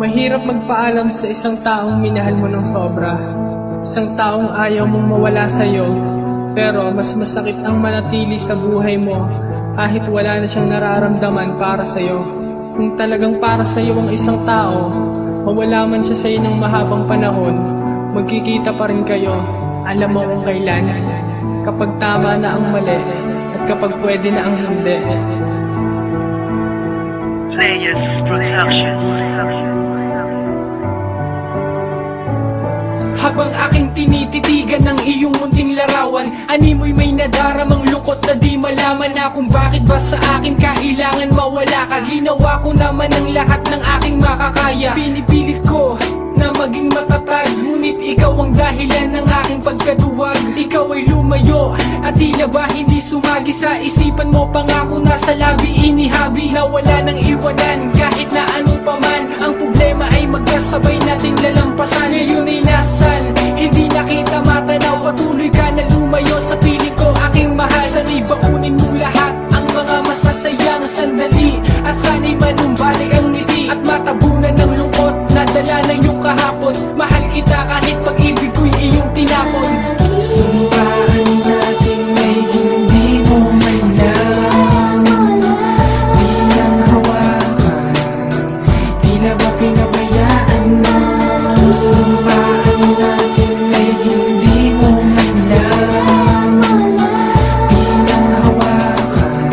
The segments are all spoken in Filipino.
Mahirap magpaalam sa isang taong minahal mo ng sobra. Isang taong ayaw mong mawala sa'yo, pero mas masakit ang manatili sa buhay mo kahit wala na siyang nararamdaman para sa'yo. Kung talagang para sa'yo ang isang tao, mawala man siya sa'yo ng mahabang panahon, magkikita pa rin kayo. Alam mo kung kailan, kapag tama na ang mali at kapag pwede na ang hindi. Players Production. Habang aking tinititigan ng iyong munting larawan, animoy may nadaramang lungkot na di malaman na kung bakit ba sa akin kailangan mawala ka. Ginawa ko naman ang lahat ng aking makakaya. Pinipilit ko na maging matatag, ngunit ikaw ang dahilan ng aking pagkaduwag. Ikaw ay lumayo at tila ba hindi sumagi sa isipan mo. Pangako na sa labi inihabi na wala nang iwanan. Kahit na ano pa man ang problema ay magkasabay nating lalampasan. Ngayon ay nasan, hindi nakita matanaw. Patuloy ka na lumayo sa piling ko aking mahal. Sana'y bakunin mo lahat ang mga masasayang sandali, at sana'y manumbalik ang ngiti at matabunan ng lungkot na dala ng iyong kahapon. Mahal kita kahit pag-ibig ko'y iyong tinapon. Sumpaan natin ay hindi mo mainam. Di lang hawakan, tila ba pinabayaan mo? Sumpaan natin ay hindi mo mainam. Di lang hawakan,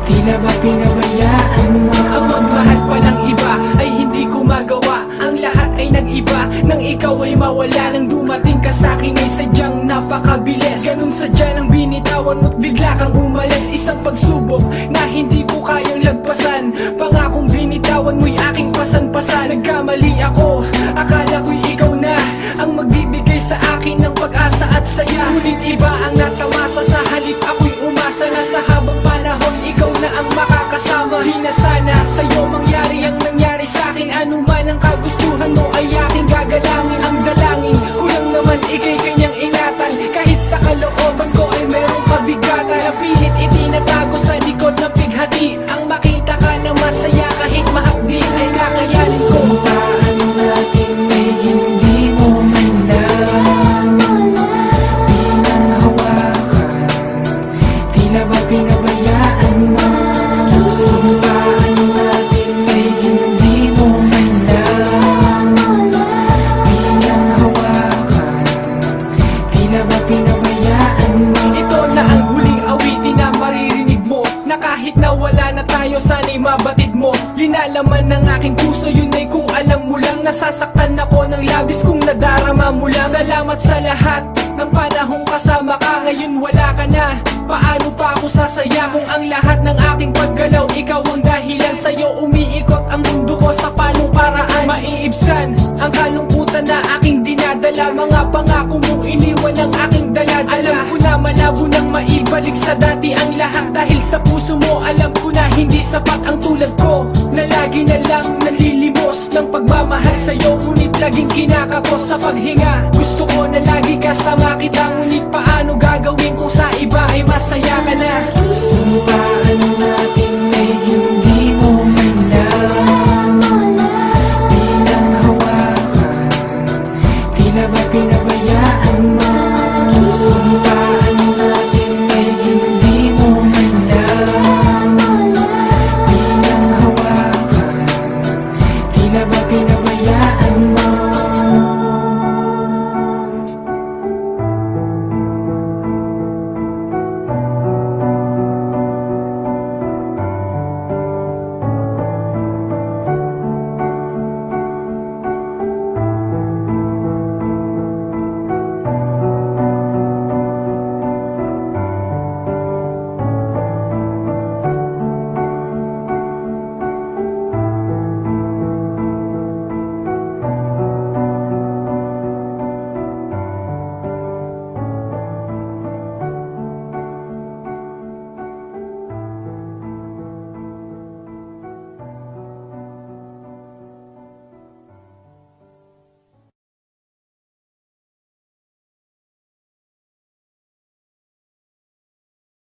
tila ba pinabayaan mo? Ang magmahal pa ng iba ay hindi ko magawa. Ang lahat ay nag-iba nang ikaw ay mawala. Nang dumating ka sa'kin ay sadyang napakabilis. Ganun sadya nang binitawan mo't bigla kang umalis. Isang pagsubok na hindi ko kayang lagpasan. Pangakong binitawan mo'y aking pasan-pasan. Nagkamali ako, akala ko'y ikaw na ang magbibigay sa akin ng pag-asa at saya. Ngunit iba ang natamasa, sa halip ako'y umasa na sa habang panahon ikaw na ang makakasama. Di na sana sa'yo mangyari ang nangyari sa'kin. Ano man ang kagustuhan mo ay aking gagalangin. Ang dalangin ko lang naman ikay kanyang ingatan. Kahit sa kalooban ko ay merong kabigatan. Napilit itinatago sa likod ng pighati. Ang makita ka na masaya kahit mahapdi ay kakayanin ko. Sumpaan natin ay hindi mo mainam. Di lang hawakan, tila ba pinabayaan mo? Sumpaan natin ay hindi mo mainam. Di lang hawakan, tila ba pinabayaan mo? Ito na ang huling awitin na maririnig mo, na kahit na wala na tayo sana'y mabatid mo. Linalaman ng aking puso, yun ay kung alam mo lang. Nasasaktan ako ng labis kung nadarama mo lang. Salamat sa lahat ng panahong kasama ka. Ngayon wala ka na, paano pa ako sasaya kung ang lahat ng aking paggalaw ikaw ang dahilan. Sa'yo umiikot ang mundo ko sa panong paraan. Maiibsan ang kalungkutan na aking dinadala. Mga pangako mong iniwan ang aking daladala. Alam ko na malabo nang maibalik sa dati ang lahat. Dahil sa puso mo alam ko na hindi sapat ang tulad ko, na lagi na lang nalilimos ng pagmamahal sa'yo. Ngunit laging kinakapos sa paghinga. Gusto ko na lagi kasama kita, ngunit paano gagawin kung sa iba ay masaya?